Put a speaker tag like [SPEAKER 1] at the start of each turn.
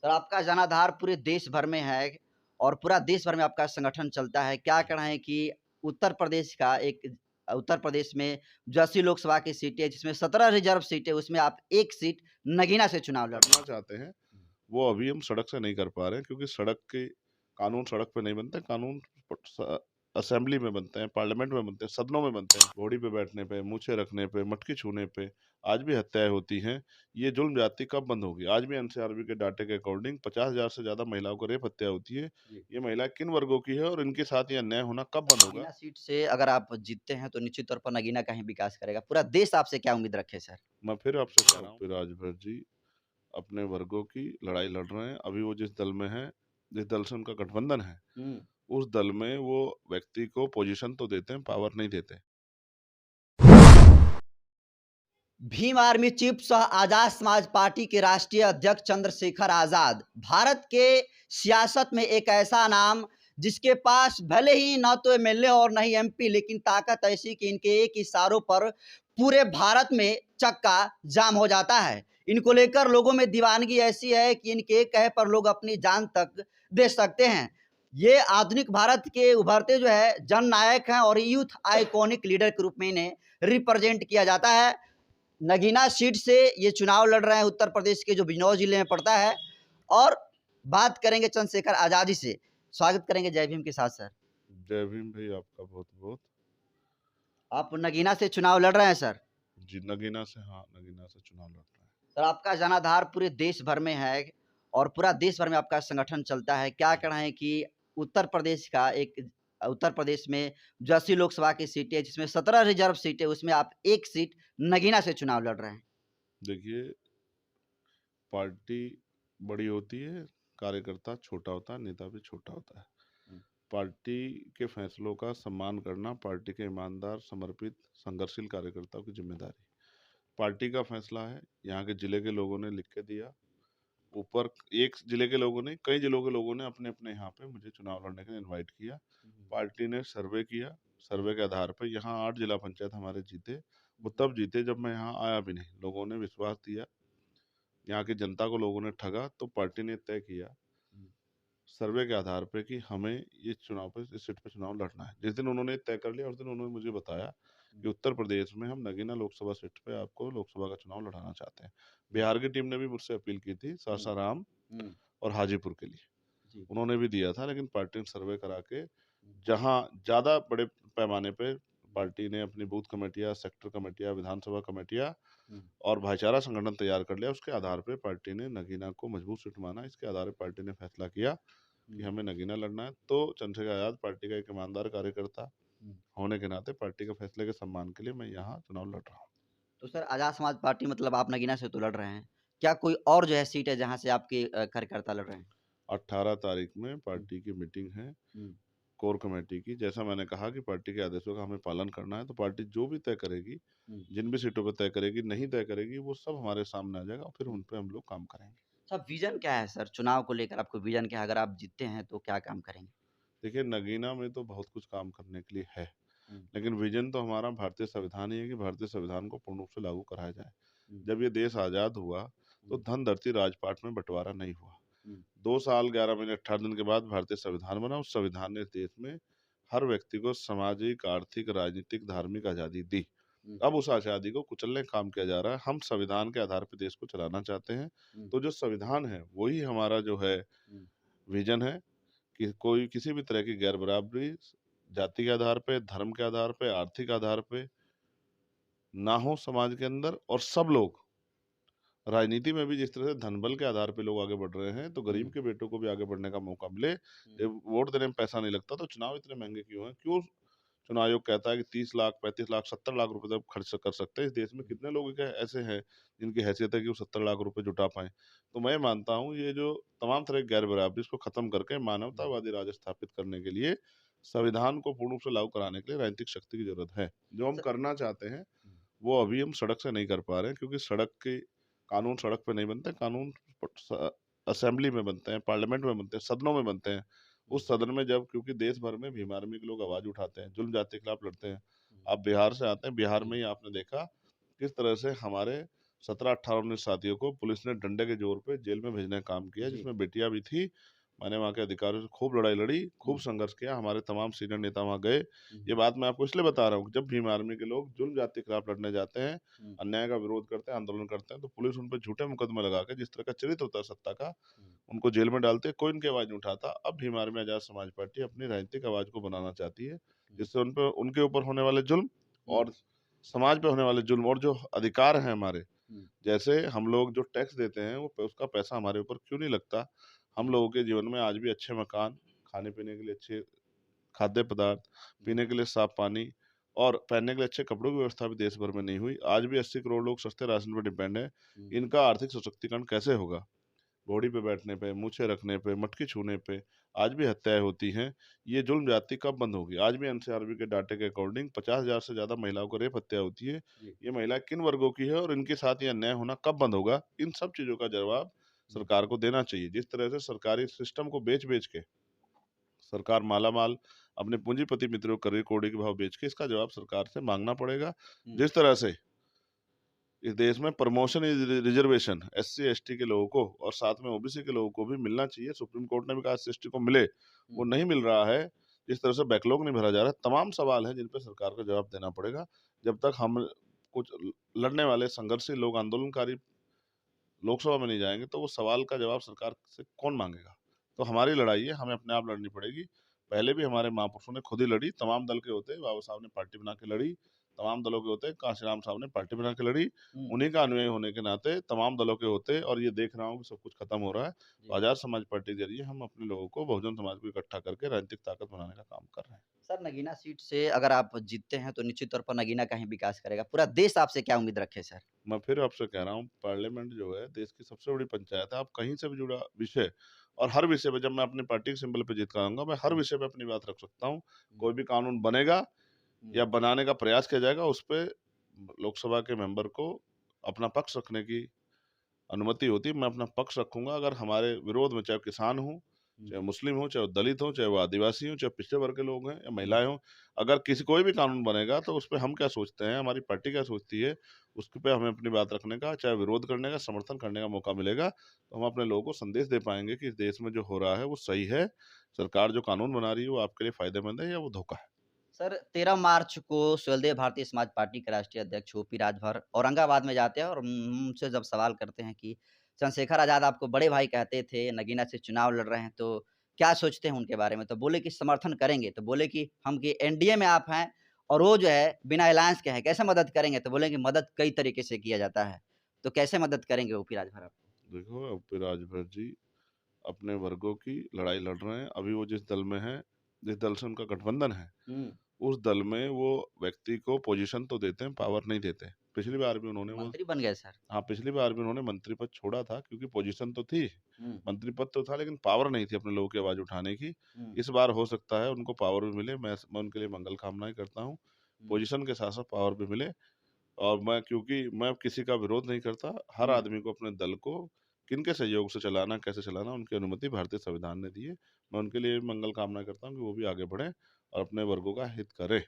[SPEAKER 1] तो आपका जनाधार पूरे देश भर में है और पूरा देश भर में आपका संगठन चलता है। क्या कहना है कि उत्तर प्रदेश में जो 80 लोकसभा की सीटें हैं, जिसमें 17 रिज़र्व सीटें, उसमें आप 1 सीट नगीना से चुनाव लड़ रहे
[SPEAKER 2] करना चाहते हैं, वो अभी हम सड़क से नहीं कर पा रहे हैं क्योंकि सड़क के कानून सड़क पे नहीं बनते, कानून असेंबली में बनते हैं, पार्लियामेंट में बनते हैं, सदनों में बनते हैं। घोड़ी पे बैठने पे, मूछें रखने पे, मटकी छूने पे आज भी हत्याएं होती हैं। ये जुल्म जाति कब बंद होगी? आज भी एनसीआरबी के डाटे के अकॉर्डिंग 50,000 से ज्यादा महिलाओं को रेप हत्या होती है।
[SPEAKER 1] जी।
[SPEAKER 2] ये महिला किन वर्गों की है और इनके साथ ये अन्याय होना कब बंद होगा?
[SPEAKER 1] नगीना सीट से अगर आप जीतते हैं, तो निश्चित तौर पर नगीना का ही विकास करेगा। पूरा देश आपसे क्या उम्मीद रखे सर?
[SPEAKER 2] मैं फिर आपसे कह रहा हूँ कि राजभर जी अपने वर्गों की लड़ाई लड़ रहे हैं। अभी वो जिस दल में है, जिस दल से उनका गठबंधन है,
[SPEAKER 1] हुँ।
[SPEAKER 2] उस दल में वो व्यक्ति को पोजीशन तो देते हैं, पावर नहीं देते।
[SPEAKER 1] भीम आर्मी चीफ सह आजाद समाज पार्टी के राष्ट्रीय अध्यक्ष चंद्रशेखर आजाद भारत के सियासत में एक ऐसा नाम जिसके पास भले ही न तो एमएलए और न ही एमपी, लेकिन ताकत ऐसी कि इनके एक इशारों पर पूरे भारत में चक्का जाम हो जाता है। इनको लेकर लोगों में दीवानगी ऐसी है कि इनके एक कहे पर लोग अपनी जान तक दे सकते हैं। ये आधुनिक भारत के उभरते जो है जननायक हैं और यूथ आइकॉनिक लीडर के रूप में इन्हें रिप्रेजेंट किया जाता है। नगीना सीट से ये चुनाव लड़ रहे हैं, उत्तर प्रदेश के जो बिजनौर जिले में पड़ता है। और बात करेंगे चंद्रशेखर आजादी से। स्वागत करेंगे जय भीम के साथ सर।
[SPEAKER 2] जय भीम भाई, आपका बहुत-बहुत।
[SPEAKER 1] आप नगीना से चुनाव लड़ रहे हैं सर।
[SPEAKER 2] जी, नगीना से, हाँ, नगीना से चुनाव लड़ रहे हैं।
[SPEAKER 1] सर आपका जनाधार पूरे देश भर में है और पूरा देश भर में आपका संगठन चलता है। क्या कहना है कि उत्तर प्रदेश में जो 80 लोकसभा की सीटें हैं, जिसमें 17 रिज़र्व सीटें, उसमें आप 1 सीट नगीना से चुनाव लड़ रहे हैं।
[SPEAKER 2] देखिए, पार्टी बड़ी होती है, कार्यकर्ता छोटा होता है, नेता भी छोटा होता है।
[SPEAKER 1] हुँ,
[SPEAKER 2] पार्टी के फैसलों का सम्मान करना पार्टी के ईमानदार, समर्पित, संघर्षशील कार्यकर्ताओं की ज़िम्मेदारी। पार्टी का फैसला है, यहाँ के जिले के लोगों ने लिख के दिया। ऊपर एक जिले के लोगों ने, कई जिलों के लोगों ने अपने-अपने यहाँ पे मुझे चुनाव लड़ने के लिए इनवाइट किया।
[SPEAKER 1] हुँ,
[SPEAKER 2] पार्टी ने सर्वे किया, सर्वे के आधार पे यहाँ 8 जिला पंचायत हमारे जीते। वो
[SPEAKER 1] हुँ,
[SPEAKER 2] तब जीते जब मैं यहाँ आया भी नहीं। लोगों ने विश्वास दिया, यहाँ की जनता को लोगों ने ठगा, तो पार्टी ने तय किया
[SPEAKER 1] हुँ,
[SPEAKER 2] सर्वे के आधार पे कि हमें ये चुनाव पे, इस सीट पे चुनाव लड़ना है। जिस दिन उन्होंने तय कर लिया, उस दिन उन्होंने मुझे बताया
[SPEAKER 1] हुँ,
[SPEAKER 2] कि उत्तर प्रदेश में हम नगीना लोकसभा सीट पे आपको लोकसभा का चुनाव लड़ाना चाहते हैं।
[SPEAKER 1] हुँ,
[SPEAKER 2] बिहार की टीम ने भी मुझसे अपील की थी,
[SPEAKER 1] हुँ,
[SPEAKER 2] सासाराम
[SPEAKER 1] हुँ,
[SPEAKER 2] और हाजीपुर के लिए।
[SPEAKER 1] जी।
[SPEAKER 2] उन्होंने भी दिया था, लेकिन पार्टी ने सर्वे करा के
[SPEAKER 1] हुँ,
[SPEAKER 2] जहाँ ज़्यादा बड़े पैमाने पे पार्टी ने अपनी बूथ कमेटियाँ, सेक्टर कमेटियाँ, विधानसभा कमेटियाँ
[SPEAKER 1] हुँ,
[SPEAKER 2] और भाईचारा संगठन तैयार कर लिया। उसके आधार पे पार्टी ने नगीना को मजबूत सीट माना। इसके आधार पे पार्टी ने फैसला किया कि
[SPEAKER 1] हुँ,
[SPEAKER 2] हमें नगीना लड़ना है। तो चंद्रशेखर आज़ाद पार्टी का एक ईमानदार कार्यकर्ता
[SPEAKER 1] हुँ।
[SPEAKER 2] होने के नाते पार्टी के फैसले के सम्मान के लिए मैं यहाँ चुनाव लड़ रहा हूँ।
[SPEAKER 1] तो सर आज़ाद समाज पार्टी मतलब आप नगीना से तो लड़ रहे हैं। क्या कोई और जो है सीट है जहाँ से आपके कार्यकर्ता लड़ रहे हैं?
[SPEAKER 2] 18 तारीख में
[SPEAKER 1] हुँ,
[SPEAKER 2] पार्टी की मीटिंग है,
[SPEAKER 1] हुँ,
[SPEAKER 2] कोर कमेटी की। जैसा मैंने कहा कि पार्टी के आदेशों का हमें पालन करना है, तो पार्टी जो भी तय करेगी,
[SPEAKER 1] हुँ,
[SPEAKER 2] जिन भी सीटों पे तय करेगी, नहीं तय करेगी, वो सब हमारे सामने आ जाएगा और फिर
[SPEAKER 1] हुँ।
[SPEAKER 2] उन पे हम लोग काम करेंगे।
[SPEAKER 1] अच्छा विज़न क्या है सर? चुनाव को लेकर आपको विज़न क्या है? अगर आप जीतते हैं तो क्या काम करेंगे?
[SPEAKER 2] देखिए, नगीना में तो बहुत कुछ काम करने के लिए है,
[SPEAKER 1] हुँ,
[SPEAKER 2] लेकिन विज़न तो हमारा भारतीय संविधान ही है कि भारतीय संविधान को पूर्ण रूप से लागू कराया जाए।
[SPEAKER 1] हुँ,
[SPEAKER 2] जब ये देश आज़ाद हुआ, तो
[SPEAKER 1] हुँ,
[SPEAKER 2] धन, धरती, राजपाट में बँटवारा नहीं हुआ।
[SPEAKER 1] हुँ,
[SPEAKER 2] 2 साल 11 महीने 18 दिन के बाद भारतीय संविधान बना। उस संविधान ने इस देश में हर व्यक्ति को सामाजिक, आर्थिक, राजनीतिक, धार्मिक आज़ादी दी।
[SPEAKER 1] हुँ,
[SPEAKER 2] अब उस आज़ादी को कुचलने का काम किया जा रहा है। हम संविधान के आधार पे देश को चलाना चाहते हैं।
[SPEAKER 1] हुँ,
[SPEAKER 2] तो जो संविधान है, वही हमारा जो है
[SPEAKER 1] हुँ,
[SPEAKER 2] विज़न है कि कोई किसी भी तरह की गैर-बराबरी जाति के आधार पे, धर्म के आधार पे, आर्थिक आधार पे ना हो समाज के अंदर, और सब लोग राजनीति में भी जिस तरह से धन-बल के आधार पे लोग आगे बढ़ रहे हैं, तो गरीब
[SPEAKER 1] हुँ,
[SPEAKER 2] के बेटों को भी आगे बढ़ने का मौका मिले।
[SPEAKER 1] हुँ,
[SPEAKER 2] जब वोट देने में पैसा नहीं लगता, तो चुनाव इतने महँगे क्यों हैं? क्यों चुनाव आयोग कहता है कि 30 लाख, 35 लाख, 70 लाख रुपए तक खर्च कर सकते हैं? इस देश में
[SPEAKER 1] हुँ,
[SPEAKER 2] कितने लोग क्या ऐसे हैं, जिनकी हैसियत है कि वो 70 लाख रुपए जुटा पाएँ? तो मैं मानता हूँ, ये जो तमाम तरह की गैर-बराबरी, इसको खत्म करके
[SPEAKER 1] हुँ।
[SPEAKER 2] मानवतावादी राज स्थापित करने के लिए, संविधान को पूर्ण रूप से लागू कराने के लिए राजनीतिक शक्ति की ज़रूरत है। जो हम
[SPEAKER 1] स
[SPEAKER 2] करना चाहते हैं,
[SPEAKER 1] हुँ,
[SPEAKER 2] वो अभी हम सड़क से नहीं कर पा रहे हैं क्योंकि सड़क के कानून सड़क पे नहीं बनते, कानून असेंबली में बनते हैं, पार्लियामेंट में बनते हैं, सदनों में बनते हैं।
[SPEAKER 1] हुँ,
[SPEAKER 2] उस सदन में जब, क्योंकि देश भर में भीम आर्मी के लोग आवाज उठाते हैं, जुल्म जाति के खिलाफ लड़ते हैं।
[SPEAKER 1] हुँ,
[SPEAKER 2] आप बिहार से आते हैं, बिहार
[SPEAKER 1] हुँ,
[SPEAKER 2] में ही आपने देखा किस तरह से हमारे 17-18 19 साथियों को पुलिस ने डंडे के जोर पे जेल में भेजने का काम किया,
[SPEAKER 1] जी।
[SPEAKER 2] जिसमें बेटियां भी थी। मैंने वहाँ के अधिकारियों से खूब लड़ाई लड़ी, खूब
[SPEAKER 1] हुँ,
[SPEAKER 2] संघर्ष किया, हमारे तमाम सीनियर नेता वहाँ गए। ये
[SPEAKER 1] हुँ,
[SPEAKER 2] बात मैं आपको इसलिए बता रहा हूँ कि जब भीम आर्मी के लोग जुल्म जाति के खिलाफ लड़ने जाते हैं,
[SPEAKER 1] हुँ,
[SPEAKER 2] अन्याय का विरोध करते हैं, आंदोलन करते हैं, तो पुलिस उन पे झूठे मुकदमे लगा के जिस तरह का चरित्र होता है सत्ता का,
[SPEAKER 1] हुँ,
[SPEAKER 2] उनको जेल में डालते हैं, कोई उनकी आवाज़ नहीं उठाता। अब भीम आर्मी आज़ाद समाज पार्टी अपनी राजनीतिक आवाज़ को बनाना चाहती है,
[SPEAKER 1] हुँ,
[SPEAKER 2] जिससे उन पे उनके ऊपर होने वाले जुल्म
[SPEAKER 1] हुँ,
[SPEAKER 2] और समाज पे होने वाले जुल्म और जो अधिकार हैं हमारे,
[SPEAKER 1] हुँ,
[SPEAKER 2] जैसे हम लोग जो टैक्स देते हैं वो उसका पैसा हमारे ऊपर क्यों नहीं लगता? हम
[SPEAKER 1] हुँ,
[SPEAKER 2] लोगों के जीवन में आज भी अच्छे मकान, खाने-पीने के लिए अच्छे खाद्य पदार्थ,
[SPEAKER 1] हुँ,
[SPEAKER 2] पीने के लिए साफ पानी और पहनने के लिए अच्छे कपड़ों की व्यवस्था भी देश भर में नहीं हुई। आज भी 80 करोड़ लोग सस्ते राशन पर डिपेंड हैं।
[SPEAKER 1] हुँ,
[SPEAKER 2] इनका आर्थिक सशक्तिकरण कैसे होगा? घोड़ी पे बैठने पे, मूछें रखने पे, मटकी छूने पे आज भी हत्याएँ होती हैं। ये जुल्म ज़्यादती कब बंद होगी? आज भी एनसीआरबी के डाटे के अकॉर्डिंग 50,000 से ज़्यादा महिलाओं को रेप हत्या होती है।
[SPEAKER 1] जी,
[SPEAKER 2] ये महिला किन वर्गों की है और इनके साथ ये अन्याय होना कब बंद होगा? इन सब चीज़ों का जवाब
[SPEAKER 1] हुँ,
[SPEAKER 2] सरकार को देना चाहिए। जिस तरह से सरकारी सिस्टम को बेच-बेच के सरकार माला-माल अपने पूंजीपति मित्रों को करोड़ के भाव बेच के इसका जवाब सरकार से माँगना पड़ेगा।
[SPEAKER 1] हुँ,
[SPEAKER 2] जिस तरह से इस देश में प्रमोशन रिजर्वेशन एससी एसटी के लोगों को और साथ में ओबीसी के लोगों को भी मिलना चाहिए। सुप्रीम कोर्ट ने भी कहा एससी एसटी को मिले, वो
[SPEAKER 1] हुँ,
[SPEAKER 2] नहीं मिल रहा है। जिस तरह से बैकलॉग नहीं भरा जा रहा है, तमाम सवाल हैं जिन पे सरकार को जवाब देना पड़ेगा। जब तक हम कुछ लड़ने वाले संघर्षी लोग आंदोलनकारी लोकसभा में नहीं जाएँगे, तो वो सवाल का जवाब सरकार से कौन माँगेगा? तो हमारी लड़ाई है, हमें अपने आप लड़नी पड़ेगी। पहले भी हमारे महापुरुषों ने खुद ही लड़ी, तमाम दल के होते, बाबा साहब ने पार्टी बना के लड़ी, तमाम दलों के होते, कांशीराम साहब ने पार्टी बना के लड़ी।
[SPEAKER 1] हुँ,
[SPEAKER 2] उन्हीं का अनुयायी होने के नाते तमाम दलों के होते और ये देख रहा हूँ कि सब कुछ खत्म हो रहा है। तो
[SPEAKER 1] जी।
[SPEAKER 2] आज़ाद समाज पार्टी के ज़रिए हम अपने लोगों को, बहुजन समाज को इकट्ठा करके राजनीतिक ताकत बनाने का काम कर रहे हैं।
[SPEAKER 1] सर नगीना सीट से अगर आप जीतते हैं तो निश्चित तौर पर नगीना का ही विकास करेगा। पूरा देश आपसे क्या उम्मीद रखे सर?
[SPEAKER 2] मैं फिर आपसे कह रहा हूँ, पार्लियामेंट जो है देश की सबसे बड़ी पंचायत है। आप कहीं से भी जुड़ा विषय और हर विषय पे जब मैं अपनी पार्टी के सिंबल पे जीत कर आऊँगा, मैं हर
[SPEAKER 1] हुँ,
[SPEAKER 2] विषय पे अपनी बात रख सकता हूँ।
[SPEAKER 1] हुँ,
[SPEAKER 2] कोई भी कानून बनेगा
[SPEAKER 1] हुँ,
[SPEAKER 2] या बनाने का प्रयास किया जाएगा, उस पे लोकसभा के मेंबर को अपना पक्ष रखने की अनुमति होती है। मैं अपना पक्ष रखूँगा। अगर हमारे विरोध में चाहे किसान हों,
[SPEAKER 1] हुँ,
[SPEAKER 2] चाहे मुस्लिम हों, चाहे वो दलित हों, चाहे वो आदिवासी हों, चाहे पिछड़े वर्ग के लोग हैं या
[SPEAKER 1] हुँ,
[SPEAKER 2] महिलाएँ हों, अगर किसी कोई भी कानून बनेगा तो उसपे हम क्या सोचते हैं, हमारी पार्टी क्या सोचती है, उसके पे हमें अपनी बात रखने का, चाहे विरोध करने का, समर्थन करने का मौका मिलेगा, तो हम अपने लोगों को संदेश दे पाएँगे कि इस देश में जो हो रहा है वो सही है। सरकार जो कानून बना रही है वो आपके लिए फ़ायदेमंद है या वो धोखा है।
[SPEAKER 1] सर 13 मार्च को सुहेलदेव भारतीय समाज पार्टी के राष्ट्रीय अध्यक्ष ओपी राजभर औरंगाबाद में जाते हैं और उनसे जब सवाल करते हैं कि चंद्रशेखर आज़ाद आपको बड़े भाई कहते थे, नगीना से चुनाव लड़ रहे हैं, तो क्या सोचते हैं उनके बारे में? तो बोले कि समर्थन करेंगे, तो बोले कि हम कि एनडीए में आप हैं और वो जो है बिना अलायंस के हैं, कैसे मदद करेंगे? तो बोले कि मदद कई तरीके से किया जाता है। तो कैसे मदद करेंगे ओपी राजभर आपको?
[SPEAKER 2] देखो, अब फिर राजभर जी अपने वर्गों की लड़ाई लड़ रहे हैं। अभी वो जिस दल में हैं, जिस दल से उनका गठबंधन है,
[SPEAKER 1] हुँ,
[SPEAKER 2] उस दल में वो व्यक्ति को पोजीशन तो देते हैं, पावर नहीं देते। पिछली बार भी उन्होंने वो
[SPEAKER 1] मंत्री बन गए सर।
[SPEAKER 2] हाँ, पिछली बार भी उन्होंने मंत्री पद छोड़ा था क्योंकि पोजीशन तो थी,
[SPEAKER 1] हुँ,
[SPEAKER 2] मंत्री पद तो था लेकिन पावर नहीं थी अपने लोगों की आवाज़ उठाने की।
[SPEAKER 1] हुँ,
[SPEAKER 2] इस बार हो सकता है उनको पावर भी मिले, मैं उनके लिए मंगल कामनाएँ करता हूँ।
[SPEAKER 1] हुँ,
[SPEAKER 2] पोजीशन के साथ-साथ पावर भी मिले और मैं क्योंकि मैं किसी का विरोध नहीं करता, हर
[SPEAKER 1] हुँ।
[SPEAKER 2] आदमी को अपने दल को किनके सहयोग से चलाना, कैसे चलाना, उनकी अनुमति भारतीय संविधान ने दी है। मैं उनके लिए मंगल कामना करता हूँ कि वो भी आगे बढ़ें और अपने वर्गों का हित करें।